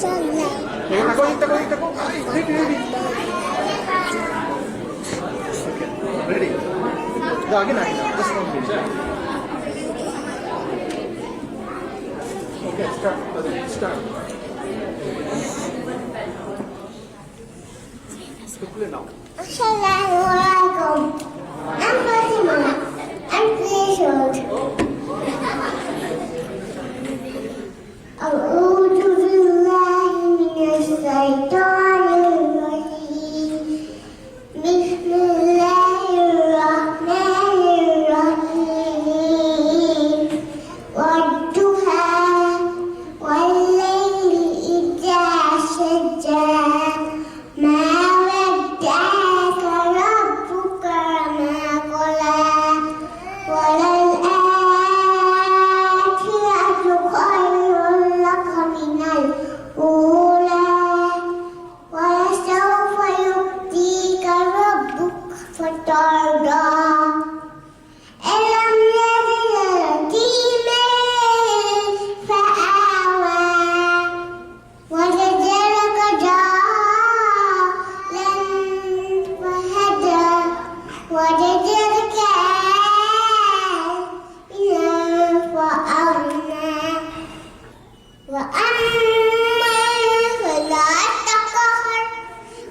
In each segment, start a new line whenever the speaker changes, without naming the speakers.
Go. Ready? No, again. Just one page. Okay, start. Quickly now.
Assalamualaikum. I'm Fatima. I'm 3 years old. A'udhu billahi minash shaitanir rajim. Bismillahirrahmanirrahim. Wadduha wal-layli idza saja. Ma wadda'aka rabbuka ma qala. Wal-akhiratu khairun laka minal ula. Walasawfa yu'tika rabbuka fatarda. Alam yaj'al yatiman fa'awa. Wajadaka jalan fahada. Wajadaka a'ilan fa'agna. Wa amma salata qahar.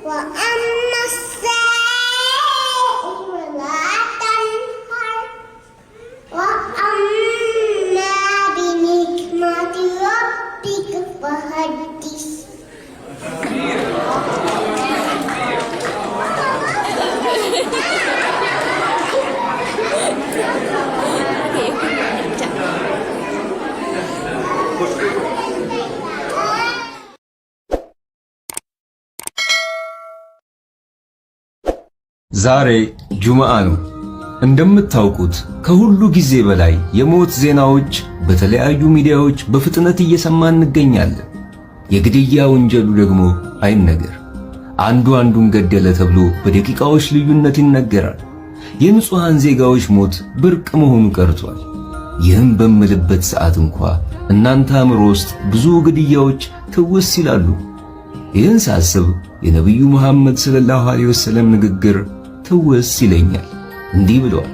Wa amma as-sa'ilu la tanhar. Wa amma bi nikmati rabbika fahaddis.
ዛሬ ጁምዓ ነው። እንደምታውቁት ከሁሉ ጊዜ በላይ የሞት ዜናዎች በተለያዩ ሚዲያዎች በፍጥነት እየሰማን እንገኛለን። የግድያ ወንጀሉ ደግሞ አይነገር። አንዱ አንዱን ገደለ ተብሎ በደቂቃዎች ልዩነት ይነገራል። የንጹሃን ዜጋዎች ሞት ብርቅ መሆኑ ቀርቷል። ይህም በምልበት ሰዓት እንኳ እናንተ አእምሮ ውስጥ ብዙ ግድያዎች ትውስ ይላሉ። ይህን ሳስብ የነቢዩ መሐመድ ሰለላሁ ዐለይሂ ወሰለም ንግግር ትውስ ይለኛል። እንዲህ ብለዋል፣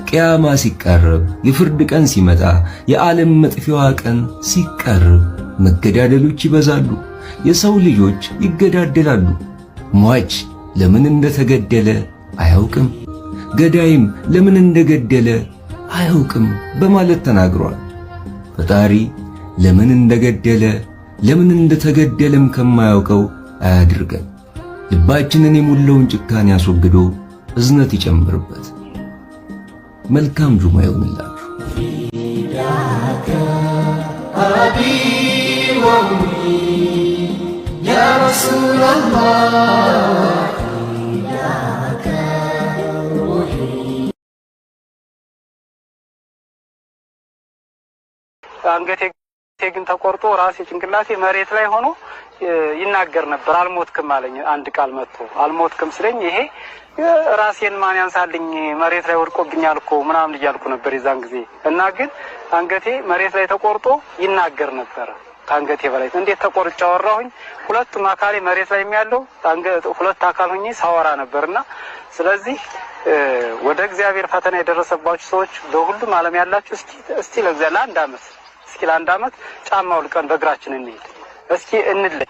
ቅያማ ሲቃረብ፣ የፍርድ ቀን ሲመጣ፣ የዓለም መጥፊያዋ ቀን ሲቃረብ መገዳደሎች ይበዛሉ። የሰው ልጆች ይገዳደላሉ። ሟች ለምን እንደተገደለ አያውቅም፣ ገዳይም ለምን እንደገደለ አያውቅም በማለት ተናግሯል። ፈጣሪ ለምን እንደገደለ ለምን እንደተገደለም ከማያውቀው አያድርገን። ልባችንን የሞላውን ጭካኔ ያስወግዶ እዝነት ይጨምርበት። መልካም ጁማ ይሁንላችሁ። አቢ ወሚ ያ ረሱላላህ
አንገቴ ግን ተቆርጦ ራሴ ጭንቅላቴ መሬት ላይ ሆኖ ይናገር ነበር። አልሞትክም አለኝ። አንድ ቃል መጥቶ አልሞትክም ስለኝ ይሄ ራሴን ማን ያንሳልኝ መሬት ላይ ወድቆብኛል እኮ ምናምን እያልኩ ነበር የዛን ጊዜ። እና ግን አንገቴ መሬት ላይ ተቆርጦ ይናገር ነበር። ከአንገቴ በላይ እንዴት ተቆርጬ አወራሁኝ። ሁለቱም አካሌ መሬት ላይ የሚያለው ሁለት አካል ሆኜ ሳወራ ነበርና ስለዚህ ወደ እግዚአብሔር ፈተና የደረሰባችሁ ሰዎች በሁሉም ዓለም ያላችሁ እስቲ ለአንድ ዓመት ጫማው ልቀን በእግራችን እንሄድ እስኪ እንለይ።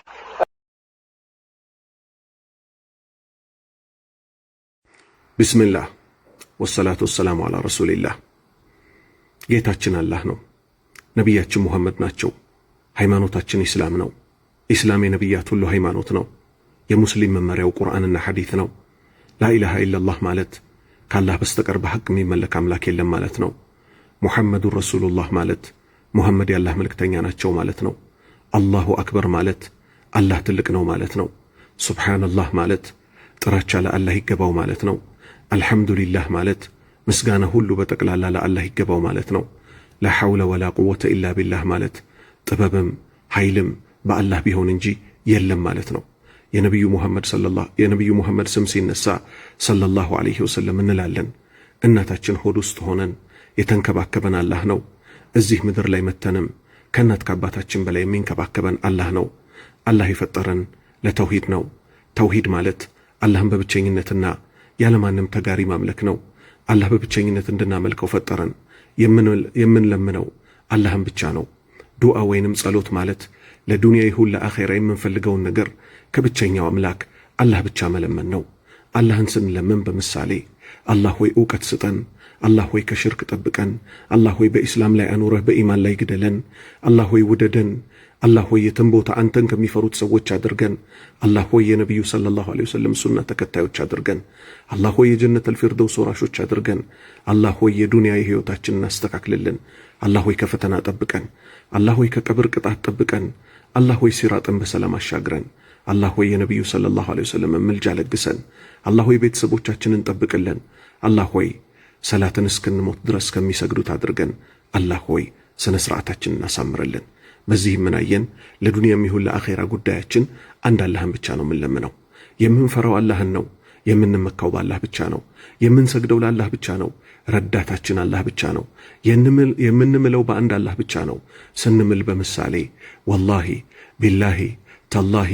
ቢስሚላህ ወሰላቱ ወሰላሙ ዐላ ረሱሊላህ። ጌታችን አላህ ነው። ነቢያችን ሙሐመድ ናቸው። ሃይማኖታችን ኢስላም ነው። ኢስላም የነቢያት ሁሉ ሃይማኖት ነው። የሙስሊም መመሪያው ቁርአንና ሐዲት ነው። ላኢላሃ ኢለላህ ማለት ካላህ በስተቀር በሐቅ የሚመለክ አምላክ የለም ማለት ነው። ሙሐመዱን ረሱሉላህ ማለት ሙሐመድ ያላህ መልእክተኛ ናቸው ማለት ነው። አላሁ አክበር ማለት አላህ ትልቅ ነው ማለት ነው። ሱብሓነላህ ማለት ጥራቻ ለአላህ ይገባው ማለት ነው። አልሐምዱሊላህ ማለት ምስጋና ሁሉ በጠቅላላ ለአላህ ይገባው ማለት ነው። ላ ሐውለ ወላ ቁወተ ኢላ ቢላህ ማለት ጥበብም ኃይልም በአላህ ቢሆን እንጂ የለም ማለት ነው። የነቢዩ ሙሐመድ ስም ሲነሳ ሰለላሁ ዐለይሂ ወሰለም እንላለን። እናታችን ሆድ ውስጥ ሆነን የተንከባከበን አላህ ነው። እዚህ ምድር ላይ መተንም ከእናት ከአባታችን በላይ የሚንከባከበን አላህ ነው። አላህ የፈጠረን ለተውሂድ ነው። ተውሂድ ማለት አላህን በብቸኝነትና ያለማንም ተጋሪ ማምለክ ነው። አላህ በብቸኝነት እንድናመልከው ፈጠረን። የምንለምነው አላህን ብቻ ነው። ዱዓ ወይንም ጸሎት ማለት ለዱንያ ይሁን ለአኼራ የምንፈልገውን ነገር ከብቸኛው አምላክ አላህ ብቻ መለመን ነው። አላህን ስንለምን በምሳሌ አላህ ሆይ ዕውቀት ስጠን፣ አላህ ሆይ ከሽርክ ጠብቀን፣ አላህ ሆይ በኢስላም ላይ አኑረህ በኢማን ላይ ግደለን፣ አላህ ሆይ ውደደን፣ አላህ ሆይ የትም ቦታ አንተን ከሚፈሩት ሰዎች አድርገን፣ አላህ ሆይ የነቢዩ ሰለላሁ ዐለይሂ ወሰለም ሱና ተከታዮች አድርገን፣ አላህ ሆይ የጀነተል ፊርደውስ ወራሾች አድርገን፣ አላህ ሆይ የዱንያ ሕይወታችንን አስተካክልልን፣ አላህ ሆይ ከፈተና ጠብቀን፣ አላህ ሆይ ከቀብር ቅጣት ጠብቀን፣ አላህ ሆይ ሲራጥን በሰላም አሻግረን፣ አላህ ሆይ የነቢዩ ሰለላሁ ዐለይሂ ወሰለም ምልጃ ለግሰን፣ አላህ ሆይ ቤተሰቦቻችንን ጠብቅልን፣ አላህ ሆይ ሰላትን እስክንሞት ድረስ ከሚሰግዱት አድርገን፣ አላህ ሆይ ስነ ስርዓታችንን አሳምረልን። በዚህም ምናየን ለዱንያም ይሁን ለአኼራ ጉዳያችን አንድ አላህን ብቻ ነው የምንለምነው። የምንፈራው አላህን ነው። የምንመካው በአላህ ብቻ ነው። የምንሰግደው ለአላህ ብቻ ነው። ረዳታችን አላህ ብቻ ነው። የምንምለው በአንድ አላህ ብቻ ነው። ስንምል በምሳሌ ወላሂ ቢላሂ ተላሂ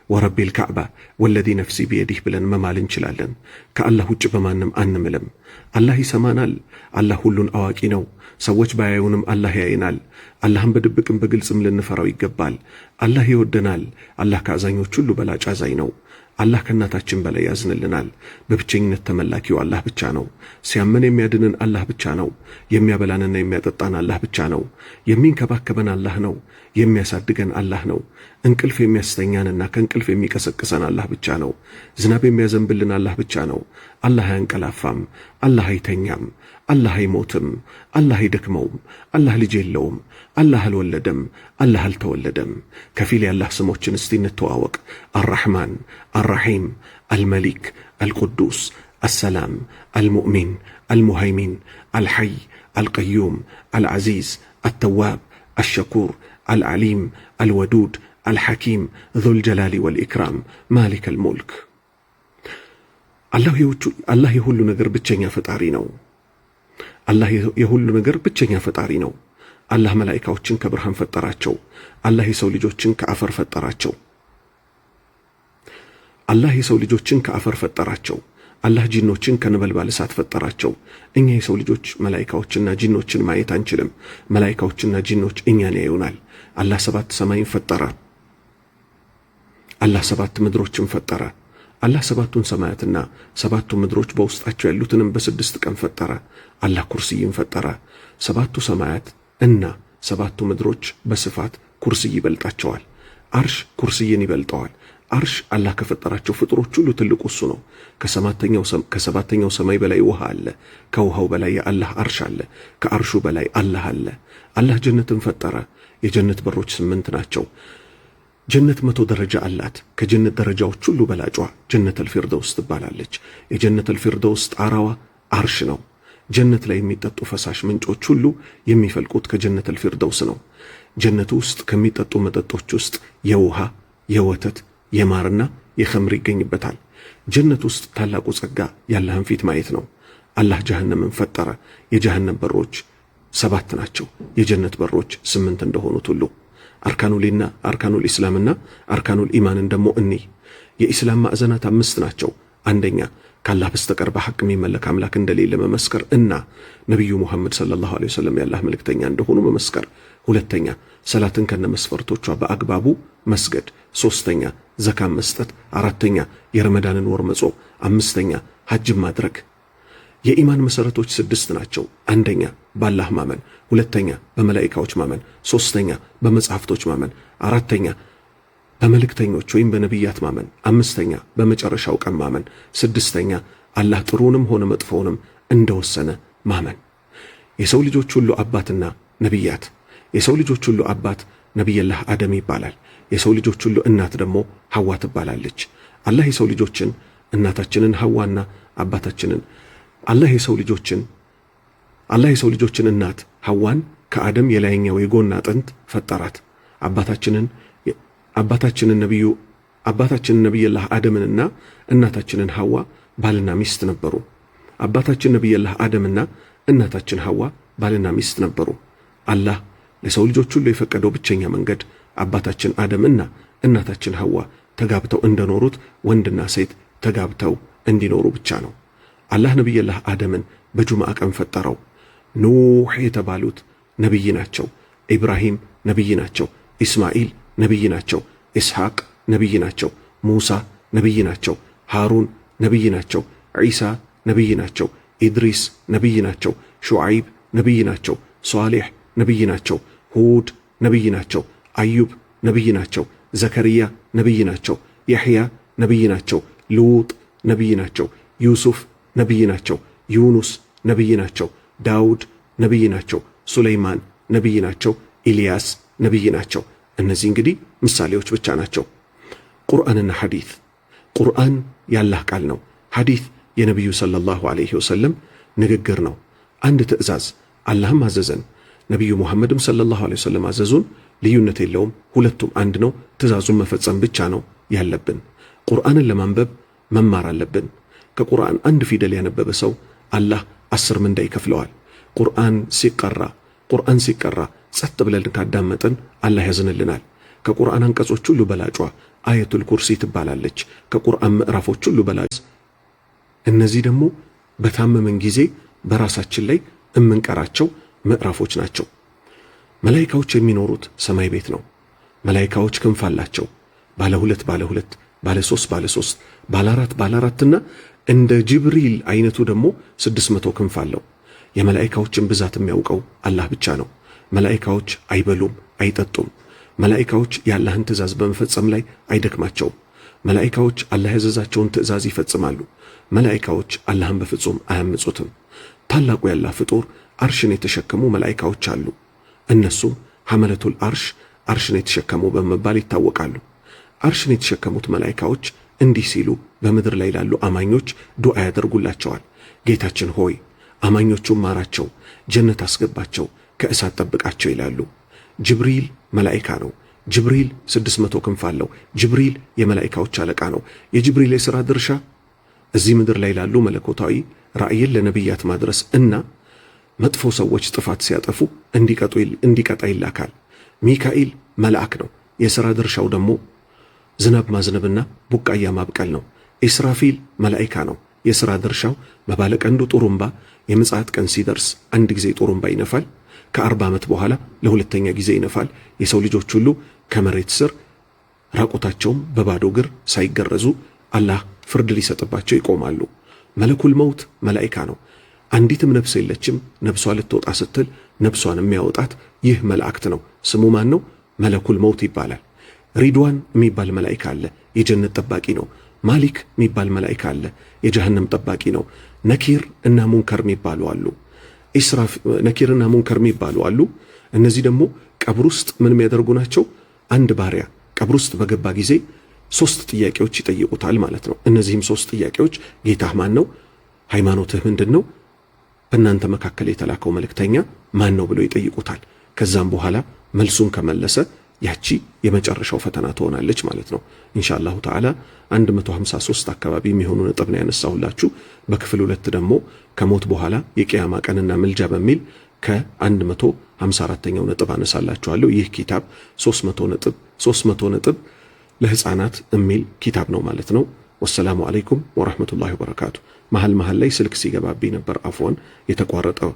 ወረቢል ካዕባ ወለዚ ነፍሲ ቢየዲህ ብለን መማል እንችላለን። ከአላህ ውጭ በማንም አንምልም። አላህ ይሰማናል። አላህ ሁሉን አዋቂ ነው። ሰዎች ባያዩንም አላህ ያይናል። አላህን በድብቅም በግልጽም ልንፈራው ይገባል። አላህ ይወደናል። አላህ ከአዛኞች ሁሉ በላጭ አዛኝ ነው። አላህ ከእናታችን በላይ ያዝንልናል። በብቸኝነት ተመላኪው አላህ ብቻ ነው። ሲያመን የሚያድንን አላህ ብቻ ነው። የሚያበላንና የሚያጠጣን አላህ ብቻ ነው። የሚንከባከበን አላህ ነው። የሚያሳድገን አላህ ነው። እንቅልፍ የሚያስተኛንና ከእንቅልፍ የሚቀሰቅሰን አላህ ብቻ ነው። ዝናብ የሚያዘንብልን አላህ ብቻ ነው። አላህ አያንቀላፋም። አላህ አይተኛም። አላህ አይሞትም። አላህ አይደክመውም። አላህ ልጅ የለውም። አላህ አልወለደም። አላህ አልተወለደም። ከፊል የአላህ ስሞችን እስቲ እንተዋወቅ። አራሕማን፣ አራሒም፣ አልመሊክ፣ አልቁዱስ፣ አሰላም፣ አልሙእሚን፣ አልሙሃይሚን፣ አልሐይ፣ አልቀዩም፣ አልዓዚዝ፣ አተዋብ፣ አሸኩር፣ አልዓሊም፣ አልወዱድ፣ አልሐኪም፣ ዙል ጀላሊ ወልኢክራም፣ ማሊክ አልሙልክ። አላህ የሁሉ ነገር ብቸኛ ፈጣሪ ነው። አላህ የሁሉ ነገር ብቸኛ ፈጣሪ ነው። አላህ መላኢካዎችን ከብርሃን ፈጠራቸው። አላህ የሰው ልጆችን ከአፈር ፈጠራቸው። አላህ የሰው ልጆችን ከአፈር ፈጠራቸው። አላህ ጂኖችን ከነበልባል እሳት ፈጠራቸው። እኛ የሰው ልጆች መላኢካዎችና ጂኖችን ማየት አንችልም። መላኢካዎችና ጂኖች እኛን ያዩናል። አላህ 7 ሰማይን ፈጠረ። አላህ 7 ምድሮችን ፈጠረ። አላህ 7ቱን ሰማያትና 7ቱ ምድሮች በውስጣቸው ያሉትንም በ6 ቀን ፈጠረ። አላህ ኩርሲይን ፈጠረ። 7ቱ ሰማያት እና 7ቱ ምድሮች በስፋት ኩርሲይ ይበልጣቸዋል። አርሽ ኩርሲይን ይበልጠዋል። አርሽ አላህ ከፈጠራቸው ፍጥሮች ሁሉ ትልቁ እሱ ነው። ከሰባተኛው ሰማይ በላይ ውሃ አለ። ከውሃው በላይ የአላህ አርሽ አለ። ከአርሹ በላይ አላህ አለ። አላህ ጀነትን ፈጠረ። የጀነት በሮች 8 ናቸው። ጀነት 100 ደረጃ አላት። ከጀነት ደረጃዎች ሁሉ በላጯ ጀነተል ፊርደውስ ትባላለች። የጀነተል ፊርደውስ ጣራዋ አርሽ ነው። ጀነት ላይ የሚጠጡ ፈሳሽ ምንጮች ሁሉ የሚፈልቁት ከጀነተል ፊርደውስ ነው። ጀነት ውስጥ ከሚጠጡ መጠጦች ውስጥ የውሃ፣ የወተት፣ የማርና የኸምር ይገኝበታል። ጀነት ውስጥ ታላቁ ጸጋ የአላህን ፊት ማየት ነው። አላህ ጀሃነምን ፈጠረ። የጀሃነም በሮች 7 ናቸው። የጀነት በሮች 8 እንደሆኑት ሁሉ አርካኑል ኢስላምና አርካኑል ኢማንን ደግሞ የኢስላም ማዕዘናት 5 ናቸው። አንደኛ ከአላህ በስተቀር በሐቅ የሚመለክ አምላክ እንደሌለ መመስከር እና ነቢዩ ሙሐመድ ሰለላሁ ዐለይሂ ወሰለም የአላህ መልእክተኛ እንደሆኑ መመስከር። ሁለተኛ ሰላትን ከነመስፈርቶቿ በአግባቡ መስገድ። ሶስተኛ ዘካን መስጠት። አራተኛ የረመዳንን ወር መጾም። አምስተኛ ሐጅን ማድረግ። የኢማን መሰረቶች 6 ናቸው። አንደኛ በአላህ ማመን፣ ሁለተኛ በመላኢካዎች ማመን፣ ሶስተኛ በመጽሐፍቶች ማመን፣ አራተኛ በመልእክተኞች ወይም በነቢያት ማመን፣ አምስተኛ በመጨረሻው ቀን ማመን፣ ስድስተኛ አላህ ጥሩንም ሆነ መጥፎውንም እንደወሰነ ማመን። የሰው ልጆች ሁሉ አባትና ነቢያት። የሰው ልጆች ሁሉ አባት ነቢይላህ አደም ይባላል። የሰው ልጆች ሁሉ እናት ደግሞ ሐዋ ትባላለች። አላህ የሰው ልጆችን እናታችንን ሐዋና አባታችንን አላህ የሰው ልጆችን እናት ሐዋን ከአደም የላይኛው የጎን አጥንት ፈጠራት። አባታችንን ነቢይላህ አደምንና እናታችንን ሐዋ ባልና ሚስት ነበሩ። አባታችን ነቢይላህ አደምና እናታችን ሐዋ ባልና ሚስት ነበሩ። አላህ ለሰው ልጆች ሁሉ የፈቀደው ብቸኛ መንገድ አባታችን አደምና እናታችን ሐዋ ተጋብተው እንደኖሩት ወንድና ሴት ተጋብተው እንዲኖሩ ብቻ ነው። አላህ ነቢይላህ አደምን በጁምዓ ቀን ፈጠረው። ኑህ የተባሉት ነቢይ ናቸው። ኢብራሂም ነቢይ ናቸው። ኢስማኤል ነቢይ ናቸው። ኢስሐቅ ነቢይ ናቸው። ሙሳ ነቢይ ናቸው። ሃሩን ነቢይ ናቸው። ዒሳ ነቢይ ናቸው። ኢድሪስ ነቢይ ናቸው። ሹዓይብ ነቢይ ናቸው። ሷሊሕ ነቢይ ናቸው። ሁድ ነቢይ ናቸው። አዩብ ነቢይ ናቸው። ዘከርያ ነቢይ ናቸው። ያሕያ ነቢይ ናቸው። ሉጥ ነቢይ ናቸው። ዩሱፍ ነቢይ ናቸው። ዩኑስ ነቢይ ናቸው። ዳውድ ነቢይ ናቸው። ሱለይማን ነቢይ ናቸው። ኢልያስ ነቢይ ናቸው። እነዚህ እንግዲህ ምሳሌዎች ብቻ ናቸው። ቁርአንና ሐዲት። ቁርአን ያላህ ቃል ነው። ሐዲት የነቢዩ ሰለላሁ ዐለይሂ ወሰለም ንግግር ነው። አንድ ትእዛዝ አላህም አዘዘን፣ ነቢዩ ሙሐመድም ሰለላሁ ዐለይሂ ወሰለም አዘዙን። ልዩነት የለውም። ሁለቱም አንድ ነው። ትእዛዙን መፈጸም ብቻ ነው ያለብን። ቁርአንን ለማንበብ መማር አለብን። ከቁርአን አንድ ፊደል ያነበበ ሰው አላህ 10 ምንዳ ይከፍለዋል። ቁርአን ሲቀራ ጸጥ ብለን ካዳመጥን አላህ ያዝንልናል። ከቁርአን አንቀጾች ሁሉ በላጯ አየቱል ኩርሲ ትባላለች። ከቁርአን ምዕራፎች ሁሉ በላጭ። እነዚህ ደግሞ በታመመን ጊዜ በራሳችን ላይ እምንቀራቸው ምዕራፎች ናቸው። መላኢካዎች የሚኖሩት ሰማይ ቤት ነው። መላኢካዎች ክንፍ አላቸው። ባለ ሁለት፣ ባለ ሶስት፣ ባለ አራትና እንደ ጅብሪል አይነቱ ደግሞ 600 ክንፍ አለው። የመላኢካዎችን ብዛት የሚያውቀው አላህ ብቻ ነው። መላኢካዎች አይበሉም፣ አይጠጡም። መላኢካዎች የአላህን ትእዛዝ በመፈጸም ላይ አይደክማቸውም። መላኢካዎች አላህ ያዘዛቸውን ትእዛዝ ይፈጽማሉ። መላኢካዎች አላህን በፍጹም አያምፁትም። ታላቁ ያላህ ፍጡር አርሽን የተሸከሙ መላኢካዎች አሉ። እነሱም ሐመለቱል አርሽን የተሸከሙ በመባል ይታወቃሉ። አርሽን የተሸከሙት መላኢካዎች እንዲህ ሲሉ በምድር ላይ ላሉ አማኞች ዱዓ ያደርጉላቸዋል። ጌታችን ሆይ አማኞቹን ማራቸው፣ ጀነት አስገባቸው፣ ከእሳት ጠብቃቸው ይላሉ። ጅብሪል መላኢካ ነው። ጅብሪል 600 ክንፍ አለው። ጅብሪል የመላኢካዎች አለቃ ነው። የጅብሪል የሥራ ድርሻ እዚህ ምድር ላይ ላሉ መለኮታዊ ራእይን ለነቢያት ማድረስ እና መጥፎ ሰዎች ጥፋት ሲያጠፉ እንዲቀጣ ይላካል። ሚካኤል መልአክ ነው። የሥራ ድርሻው ደግሞ ዝናብ ማዝነብና ቡቃያ ማብቀል ነው። ኢስራፊል መላኢካ ነው። የሥራ ድርሻው በባለቀንዱ ጡሩምባ የምጽአት ቀን ሲደርስ አንድ ጊዜ ጡሩምባ ይነፋል። ከ40 ዓመት በኋላ ለሁለተኛ ጊዜ ይነፋል። የሰው ልጆች ሁሉ ከመሬት ስር ራቆታቸውም በባዶ እግር ሳይገረዙ አላህ ፍርድ ሊሰጥባቸው ይቆማሉ። መለኩል መውት መላኢካ ነው። አንዲትም ነፍስ የለችም። ነፍሷ ልትወጣ ስትል ነፍሷን የሚያወጣት ይህ መላእክት ነው። ስሙ ማን ነው? መለኩል መውት ይባላል። ሪድዋን የሚባል መላኢካ አለ፣ የጀነት ጠባቂ ነው። ማሊክ የሚባል መላኢካ አለ፣ የጀሃነም ጠባቂ ነው። ነኪር እና ሙንከር የሚባሉ አሉ። ነኪርና ሙንከር የሚባሉ አሉ። እነዚህ ደግሞ ቀብር ውስጥ ምን የሚያደርጉ ናቸው? አንድ ባሪያ ቀብር ውስጥ በገባ ጊዜ 3 ጥያቄዎች ይጠይቁታል ማለት ነው። እነዚህም 3 ጥያቄዎች ጌታህ ማን ነው? ሃይማኖትህ ምንድን ነው? በእናንተ መካከል የተላከው መልእክተኛ ማን ነው ብለው ይጠይቁታል። ከዛም በኋላ መልሱን ከመለሰ ያቺ የመጨረሻው ፈተና ትሆናለች ማለት ነው። ኢንሻአላሁ ተዓላ 153 አካባቢ የሚሆኑ ነጥብ ነው ያነሳሁላችሁ። በክፍል 2 ደግሞ ከሞት በኋላ የቂያማ ቀንና ምልጃ በሚል ከ154ኛው ነጥብ አነሳላችኋለሁ። ይህ ኪታብ 300 ነጥብ ለህፃናት የሚል ኪታብ ነው ማለት ነው። ወሰላሙ አለይኩም ወራህመቱላሂ ወበረካቱ። መሃል ላይ ስልክ ሲገባብኝ ነበር አፍዋን የተቋረጠው